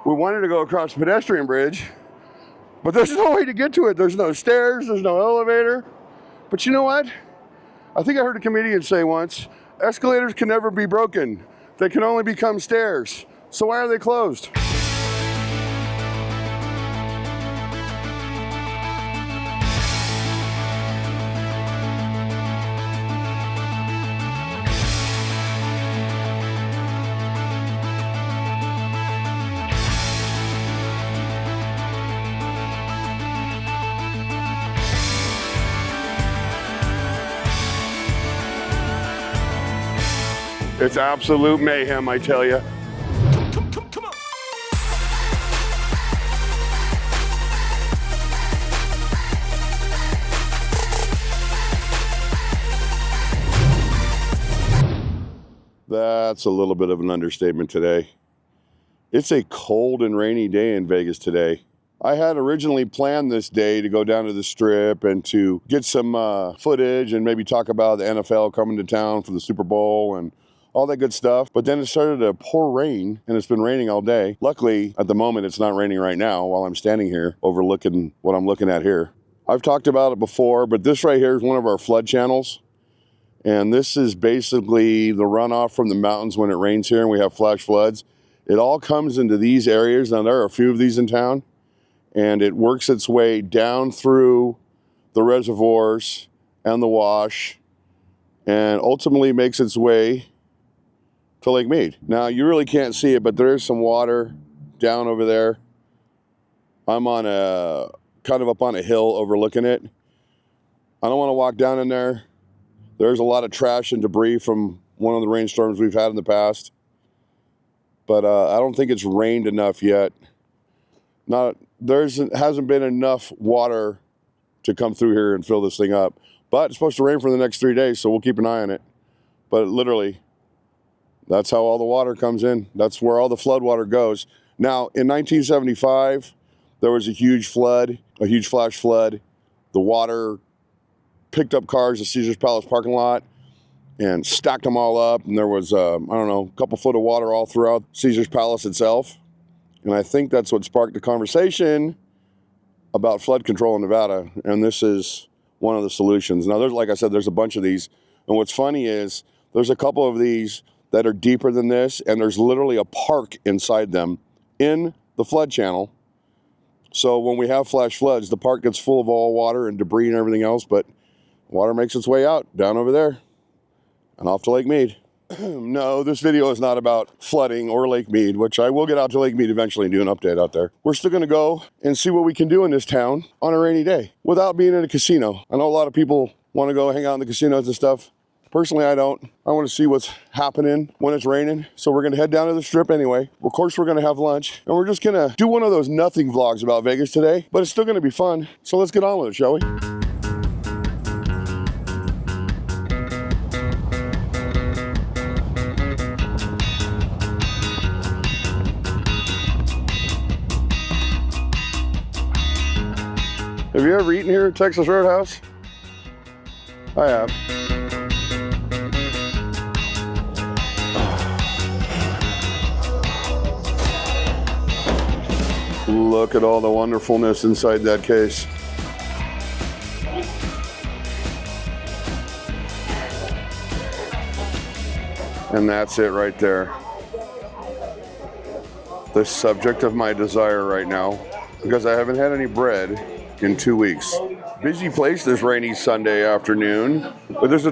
We wanted to go across the pedestrian bridge, but there's no way to get to it. There's no stairs, there's no elevator. But you know what? I think I heard a comedian say once, escalators can never be broken. They can only become stairs. So why are they closed? It's absolute mayhem, I tell you. Come on. That's a little bit of an understatement today. It's a cold and rainy day in Vegas today. I had originally planned this day to go down to the Strip and to get some footage and maybe talk about the NFL coming to town for the Super Bowl and all that good stuff. But then it started to pour rain, and it's been raining all day. Luckily, at the moment, it's not raining right now while I'm standing here overlooking what I'm looking at here. I've talked about it before, but this right here is one of our flood channels. And this is basically the runoff from the mountains when it rains here and we have flash floods. It all comes into these areas. Now, there are a few of these in town, and it works its way down through the reservoirs and the wash and ultimately makes its way to Lake Mead. Now, you really can't see it, but there is some water down over there. I'm on kind of up on a hill overlooking it. I don't want to walk down in there. There's a lot of trash and debris from one of the rainstorms we've had in the past. But I don't think it's rained enough yet. Hasn't been enough water to come through here and fill this thing up. But it's supposed to rain for the next 3 days, so we'll keep an eye on it. But literally, that's how all the water comes in. That's where all the flood water goes. Now, in 1975, there was a huge flood, a huge flash flood. The water picked up cars at Caesar's Palace parking lot and stacked them all up. And there was, I don't know, a couple foot of water all throughout Caesar's Palace itself. And I think that's what sparked the conversation about flood control in Nevada. And this is one of the solutions. Now, there's, like I said, there's a bunch of these. And what's funny is there's a couple of these that are deeper than this, and there's literally a park inside them in the flood channel. So when we have flash floods, the park gets full of all water and debris and everything else, but water makes its way out down over there and off to Lake Mead. No, this video is not about flooding or Lake Mead, which I will get out to Lake Mead eventually and do an update out there. We're still gonna go and see what we can do in this town on a rainy day without being in a casino. I know a lot of people wanna go hang out in the casinos and stuff. Personally, I don't. I want to see what's happening when it's raining. So we're going to head down to the Strip anyway. Of course, we're going to have lunch. And we're just going to do one of those nothing vlogs about Vegas today. But it's still going to be fun. So let's get on with it, shall we? Have you ever eaten here at Texas Roadhouse? I have. Look at all the wonderfulness inside that case. And that's it right there. The subject of my desire right now, because I haven't had any bread in 2 weeks. Busy place this rainy Sunday afternoon, but there's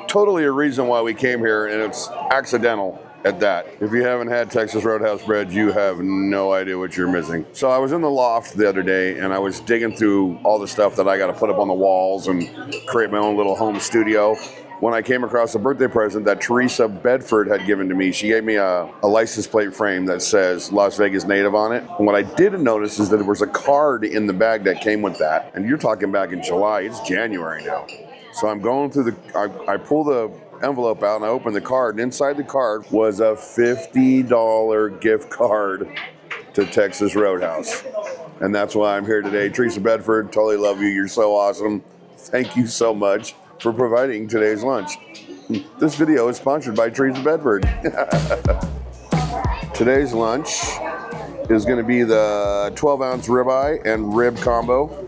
totally a reason why we came here, and it's accidental at that. If you haven't had Texas Roadhouse bread, you have no idea what you're missing. So I was in the loft the other day and I was digging through all the stuff that I got to put up on the walls and create my own little home studio when I came across a birthday present that Teresa Bedford had given to me. She gave me a license plate frame that says Las Vegas Native on it. And what I didn't notice is that there was a card in the bag that came with that. And you're talking back in July, it's January now. So I'm going through I pull the envelope out and I open the card, and inside the card was a $50 gift card to Texas Roadhouse. And that's why I'm here today. Teresa Bedford, totally love you. You're so awesome. Thank you so much for providing today's lunch. This video is sponsored by Teresa Bedford. Today's lunch is going to be the 12-ounce ribeye and rib combo.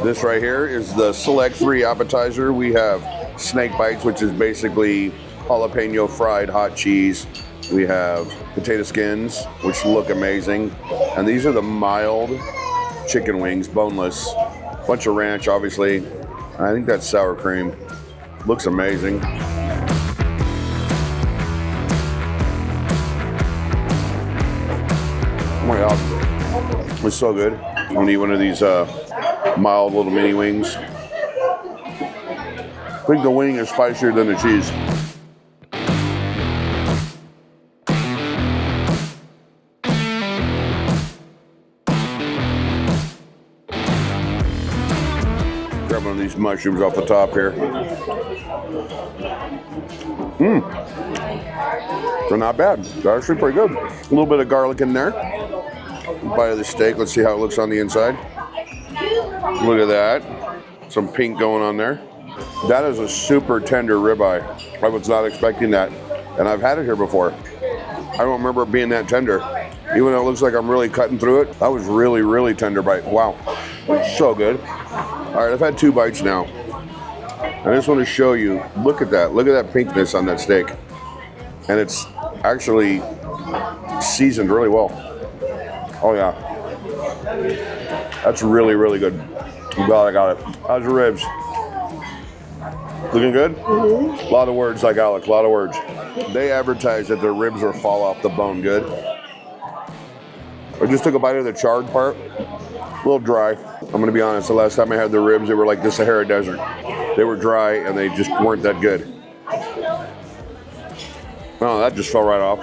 This right here is the Select 3 appetizer. We have snake bites, which is basically jalapeno fried hot cheese. We have potato skins, which look amazing. And these are the mild chicken wings, boneless. Bunch of ranch, obviously. I think that's sour cream. Looks amazing. Oh my God, it's so good. I'm gonna eat one of these mild little mini wings. I think the wing is spicier than the cheese. Grab one of these mushrooms off the top here. They're not bad. They're actually pretty good. A little bit of garlic in there. Bite of the steak. Let's see how it looks on the inside. Look at that. Some pink going on there. That is a super tender ribeye. I was not expecting that. And I've had it here before. I don't remember it being that tender. Even though it looks like I'm really cutting through it, that was really, really tender bite. Wow. So good. All right, I've had 2 bites now. I just want to show you, look at that. Look at that pinkness on that steak. And it's actually seasoned really well. Oh yeah. That's really, really good. I'm glad I got it. How's your ribs? Looking good? Mm-hmm. A lot of words like Alec, a lot of words. They advertise that their ribs will fall off the bone good. I just took a bite of the charred part. A little dry. I'm gonna be honest, the last time I had the ribs, they were like the Sahara Desert. They were dry and they just weren't that good. Oh, that just fell right off.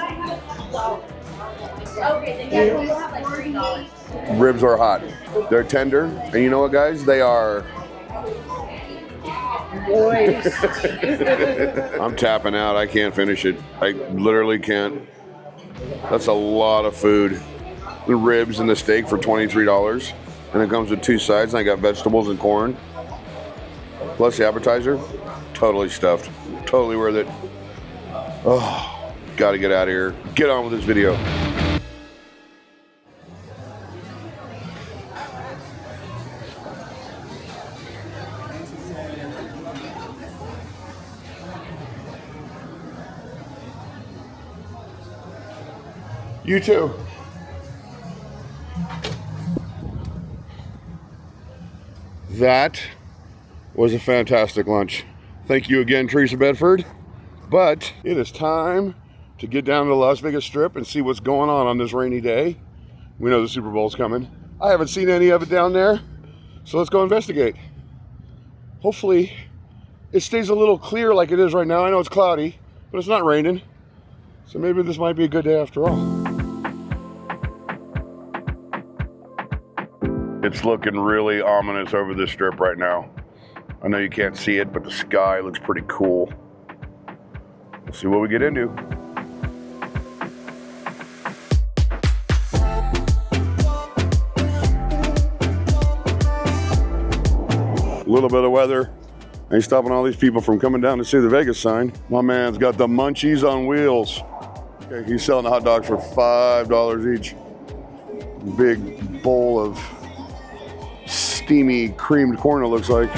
Ribs are hot. They're tender. And you know what, guys? They are... I'm tapping out. I can't finish it. I literally can't. That's a lot of food. The ribs and the steak for $23. And it comes with 2 sides. And I got vegetables and corn. Plus the appetizer. Totally stuffed. Totally worth it. Oh, gotta get out of here. Get on with this video. You too. That was a fantastic lunch. Thank you again, Teresa Bedford. But it is time to get down to the Las Vegas Strip and see what's going on this rainy day. We know the Super Bowl's coming. I haven't seen any of it down there, so let's go investigate. Hopefully it stays a little clear like it is right now. I know it's cloudy, but it's not raining. So maybe this might be a good day after all. It's looking really ominous over this strip right now. I know you can't see it, but the sky looks pretty cool. Let's see what we get into. A little bit of weather ain't stopping all these people from coming down to see the Vegas sign. My man's got the munchies on wheels. Okay, he's selling the hot dogs for $5 each. Big bowl of steamy creamed corn, it looks like.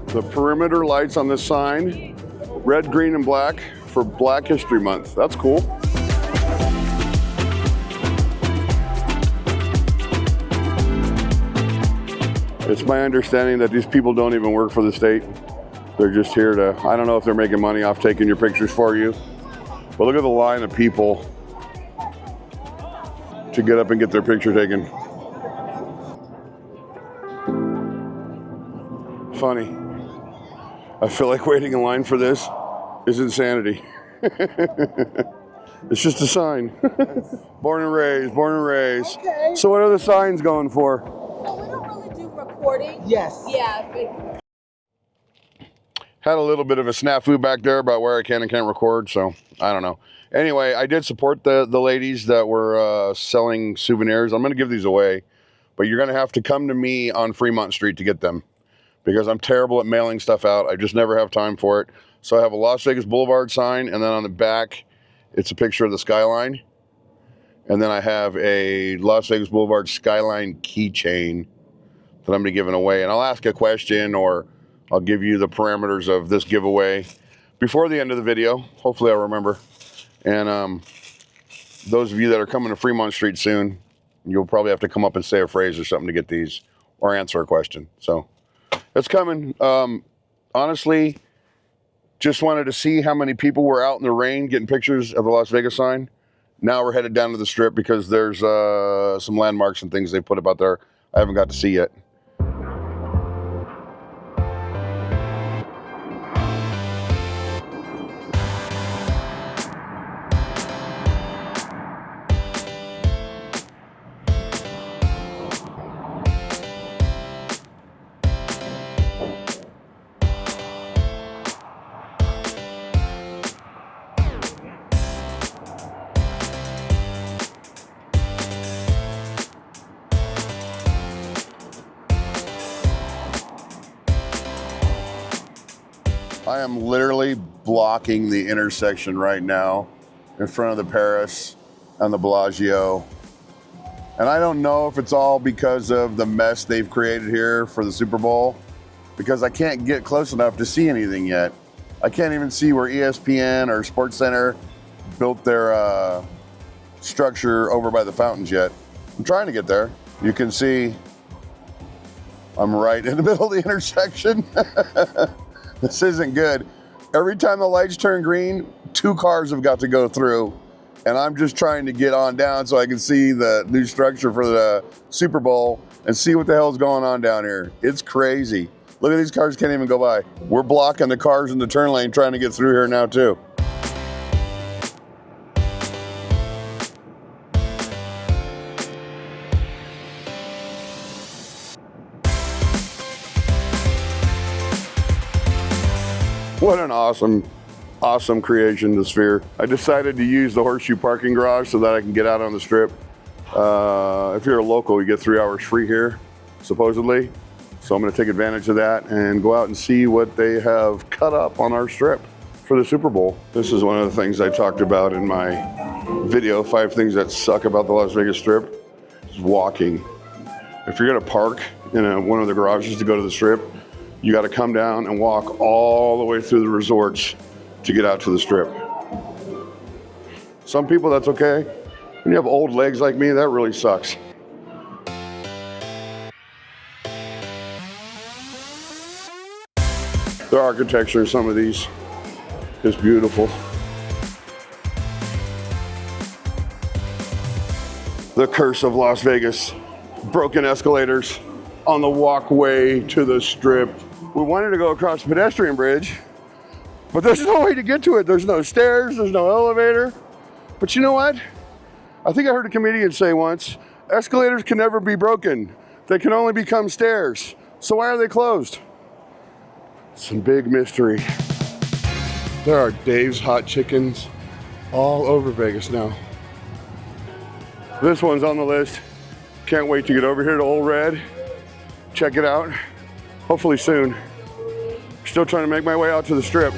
The perimeter lights on this sign, red, green, and black for Black History Month. That's cool. It's my understanding that these people don't even work for the state. They're just here to, I don't know if they're making money off taking your pictures for you, but look at the line of people to get up and get their picture taken. Funny. I feel like waiting in line for this is insanity. It's just a sign. Born and raised, born and raised. Okay. So what are the signs going for? So we don't really do recording. Yes. Yeah. But... Had a little bit of a snafu back there about where I can and can't record, so I don't know. Anyway, I did support the ladies that were selling souvenirs. I'm going to give these away, but you're gonna have to come to me on Fremont Street to get them because I'm terrible at mailing stuff out. I just never have time for it. So I have a Las Vegas Boulevard sign, and then on the back, it's a picture of the skyline. And then I have a Las Vegas Boulevard skyline keychain that I'm gonna be giving away. And I'll ask a question or I'll give you the parameters of this giveaway before the end of the video. Hopefully I'll remember. And those of you that are coming to Fremont Street soon, you'll probably have to come up and say a phrase or something to get these or answer a question. So it's coming. Honestly, just wanted to see how many people were out in the rain getting pictures of the Las Vegas sign. Now we're headed down to the Strip because there's some landmarks and things they put up out there I haven't got to see yet. I am literally blocking the intersection right now in front of the Paris and the Bellagio. And I don't know if it's all because of the mess they've created here for the Super Bowl, because I can't get close enough to see anything yet. I can't even see where ESPN or SportsCenter built their structure over by the fountains yet. I'm trying to get there. You can see I'm right in the middle of the intersection. This isn't good. Every time the lights turn green, 2 cars have got to go through. And I'm just trying to get on down so I can see the new structure for the Super Bowl and see what the hell's going on down here. It's crazy. Look at these cars, can't even go by. We're blocking the cars in the turn lane trying to get through here now too. What an awesome creation, the Sphere. I decided to use the Horseshoe parking garage so that I can get out on the Strip. If you're a local, you get 3 hours free here, supposedly. So I'm gonna take advantage of that and go out and see what they have cut up on our Strip for the Super Bowl. This is one of the things I talked about in my video, 5 things that suck about the Las Vegas Strip, is walking. If you're gonna park in one of the garages to go to the Strip, you got to come down and walk all the way through the resorts to get out to the Strip. Some people, that's okay. When you have old legs like me, that really sucks. The architecture of some of these is beautiful. The curse of Las Vegas. Broken escalators on the walkway to the Strip. We wanted to go across the pedestrian bridge, but there's no way to get to it. There's no stairs, there's no elevator. But you know what? I think I heard a comedian say once, escalators can never be broken. They can only become stairs. So why are they closed? Some big mystery. There are Dave's Hot Chickens all over Vegas now. This one's on the list. Can't wait to get over here to Old Red. Check it out. Hopefully soon. Still trying to make my way out to the Strip.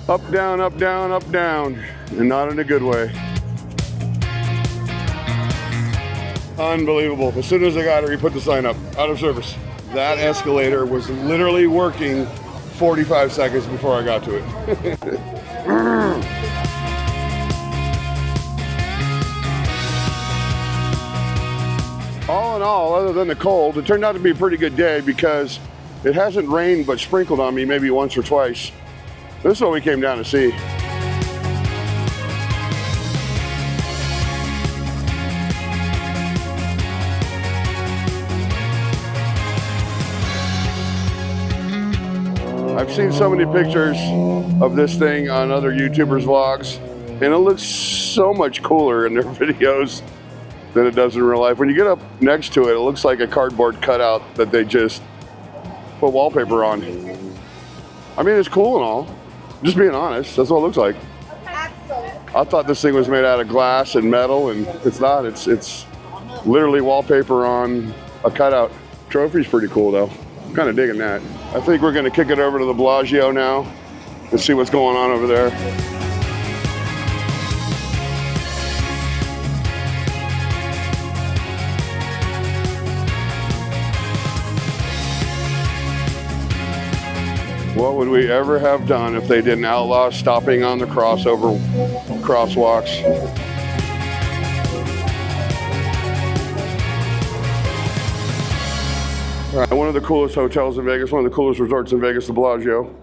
Up, down, up, down, up, down, and not in a good way. Unbelievable. As soon as I got her, he put the sign up, out of service. That escalator was literally working 45 seconds before I got to it. All in all, other than the cold, it turned out to be a pretty good day because it hasn't rained but sprinkled on me maybe once or twice. This is what we came down to see. I've seen so many pictures of this thing on other YouTubers' vlogs, and it looks so much cooler in their videos. than it does in real life. When you get up next to it, it looks like a cardboard cutout that they just put wallpaper on. I mean, it's cool and all. Just being honest, that's what it looks like. I thought this thing was made out of glass and metal, and it's not. It's literally wallpaper on a cutout. Trophy's pretty cool though. I'm kind of digging that. I think we're gonna kick it over to the Bellagio now and see what's going on over there. What would we ever have done if they didn't outlaw stopping on the crosswalks? All right, one of the coolest hotels in Vegas, one of the coolest resorts in Vegas, the Bellagio.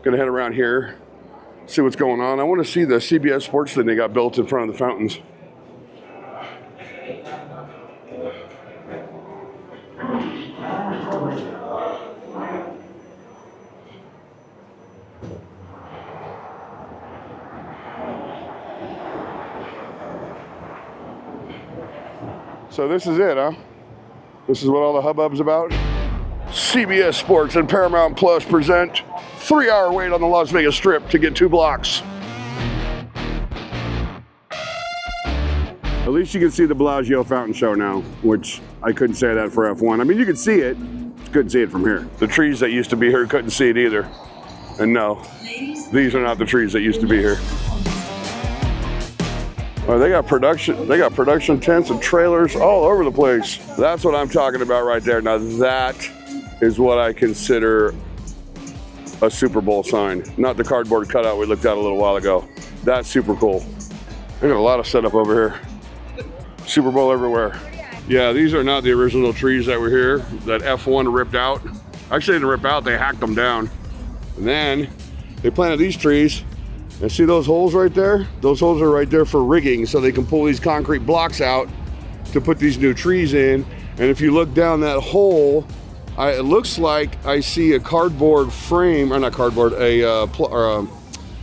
Gonna head around here, see what's going on. I want to see the CBS Sports thing they got built in front of the fountains. So this is it, huh? This is what all the hubbub's about? CBS Sports and Paramount Plus present 3-hour wait on the Las Vegas Strip to get 2 blocks. At least you can see the Bellagio fountain show now, which I couldn't say that for F1. I mean, you could see it, just couldn't see it from here. The trees that used to be here couldn't see it either. And no, these are not the trees that used to be here. Oh, they got production tents and trailers all over the place. That's what I'm talking about right there. Now that is what I consider a Super Bowl sign, not the cardboard cutout we looked at a little while ago. That's super cool. They got a lot of setup over here. Super Bowl everywhere. Yeah, these are not the original trees that were here that F1 ripped out. Actually, they didn't rip out, they hacked them down. And then they planted these trees. And see those holes right there? Those holes are right there for rigging so they can pull these concrete blocks out to put these new trees in. And if you look down that hole, it looks like I see a cardboard frame, or not cardboard, it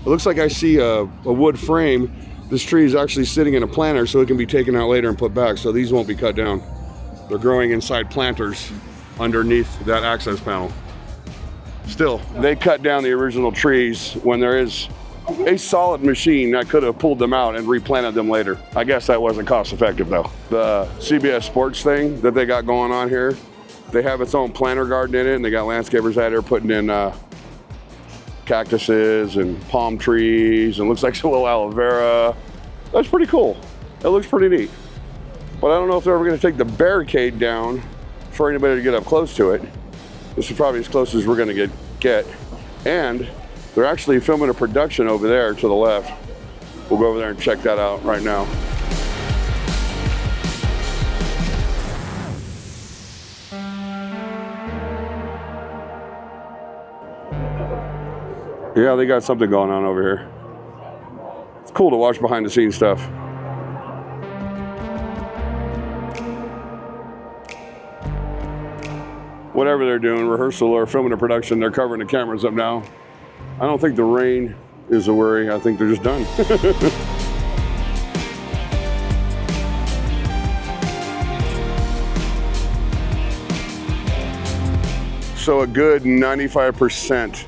looks like I see a wood frame. This tree is actually sitting in a planter so it can be taken out later and put back. So these won't be cut down. They're growing inside planters underneath that access panel. Still, they cut down the original trees when there is a solid machine that could have pulled them out and replanted them later. I guess that wasn't cost effective though. The CBS Sports thing that they got going on here, they have its own planter garden in it, and they got landscapers out there putting in cactuses and palm trees, and looks like a little aloe vera. That's pretty cool. That looks pretty neat. But I don't know if they're ever gonna take the barricade down for anybody to get up close to it. This is probably as close as we're gonna get. And they're actually filming a production over there to the left. We'll go over there and check that out right now. Yeah, they got something going on over here. It's cool to watch behind the scenes stuff. Whatever they're doing, rehearsal or filming a production, they're covering the cameras up now. I don't think the rain is a worry. I think they're just done. So a good 95%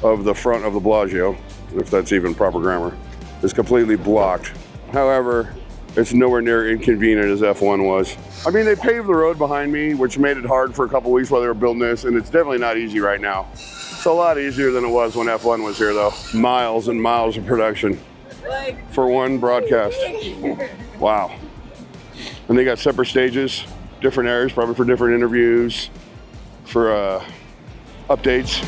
of the front of the Bellagio, if that's even proper grammar, is completely blocked. However, it's nowhere near inconvenient as F1 was. I mean, they paved the road behind me, which made it hard for a couple weeks while they were building this, and it's definitely not easy right now. It's a lot easier than it was when F1 was here though. Miles and miles of production for one broadcast. Wow. And they got separate stages, different areas, probably for different interviews, for updates.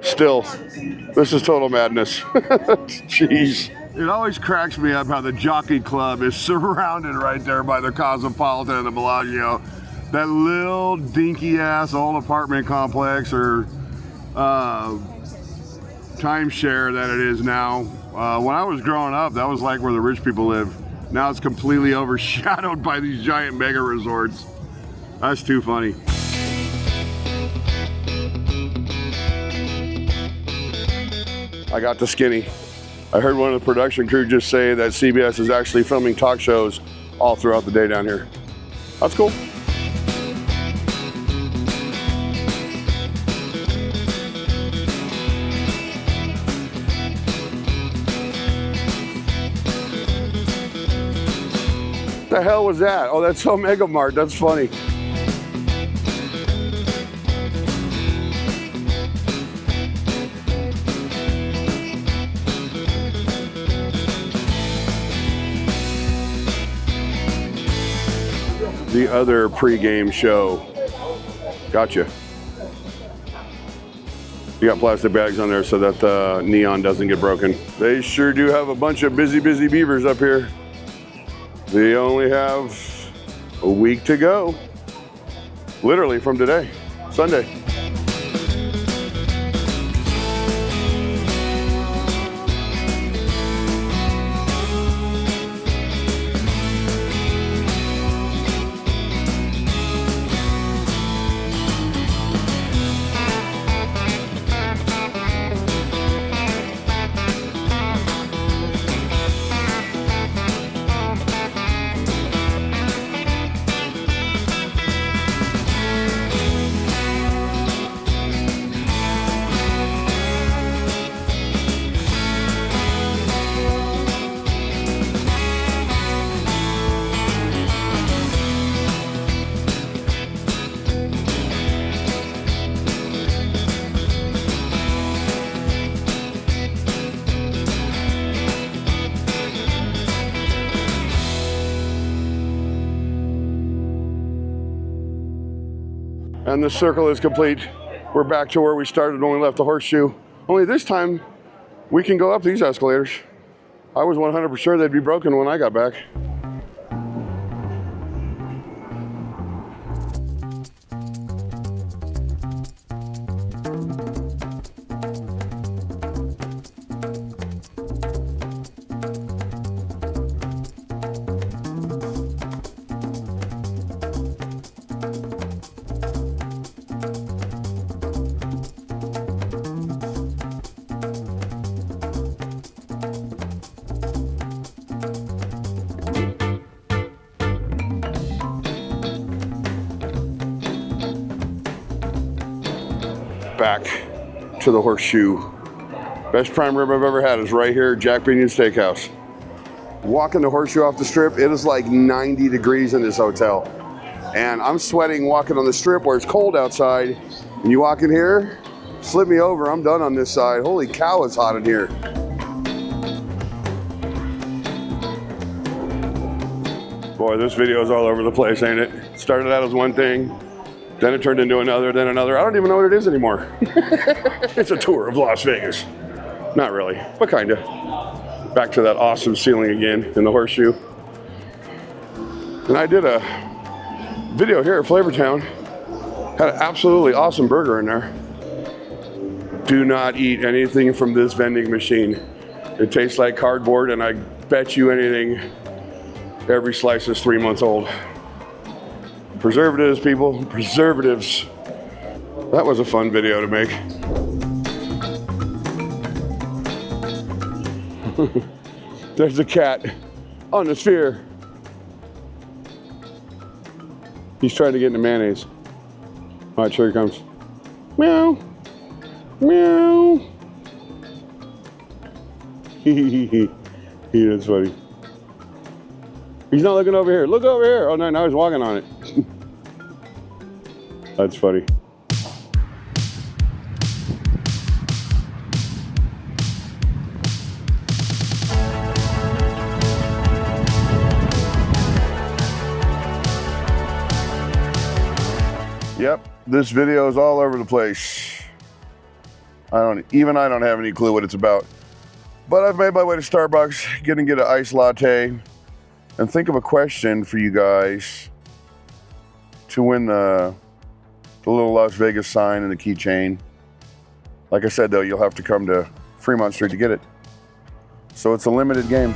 Still, this is total madness. Jeez. It always cracks me up how the Jockey Club is surrounded right there by the Cosmopolitan and the Bellagio. That little dinky ass old apartment complex or timeshare that it is now. When I was growing up, that was like where the rich people live. Now it's completely overshadowed by these giant mega resorts. That's too funny. I got the skinny. I heard one of the production crew just say that CBS is actually filming talk shows all throughout the day down here. That's cool. What the hell was that? Oh, that's Omega Mart. That's funny. The other pregame show. Gotcha. You got plastic bags on there so that the neon doesn't get broken. They sure do have a bunch of busy beavers up here. They only have a week to go. Literally from today, Sunday. And the circle is complete. We're back to where we started when we left the horseshoe. Only this time, we can go up these escalators. I was 100% sure they'd be broken when I got back. Back to the horseshoe. Best prime rib I've ever had is right here, Jack Pinion Steakhouse. Walking the horseshoe off the strip, it is like 90 degrees in this hotel. And I'm sweating walking on the strip where it's cold outside. And you walk in here, flip me over, I'm done on this side. Holy cow, it's hot in here. Boy, this video is all over the place, ain't it? Started out as one thing, then it turned into another, then another. I don't even know what it is anymore. It's a tour of Las Vegas. Not really, but kinda. Back to that awesome ceiling again in the horseshoe. And I did a video here at Flavortown. Had an absolutely awesome burger in there. Do not eat anything from this vending machine. It tastes like cardboard, and I bet you anything, every slice is 3 months old. Preservatives, people, preservatives. That was a fun video to make. There's a cat on the sphere. He's trying to get into mayonnaise. All right, here he comes. Meow, meow. He is funny. He's not looking over here. Look over here. Oh no, now he's walking on it. That's funny. Yep, this video is all over the place. I don't have any clue what it's about. But I've made my way to Starbucks, get an iced latte, and think of a question for you guys to win the little Las Vegas sign and the keychain. Like I said though, you'll have to come to Fremont Street to get it. So it's a limited game.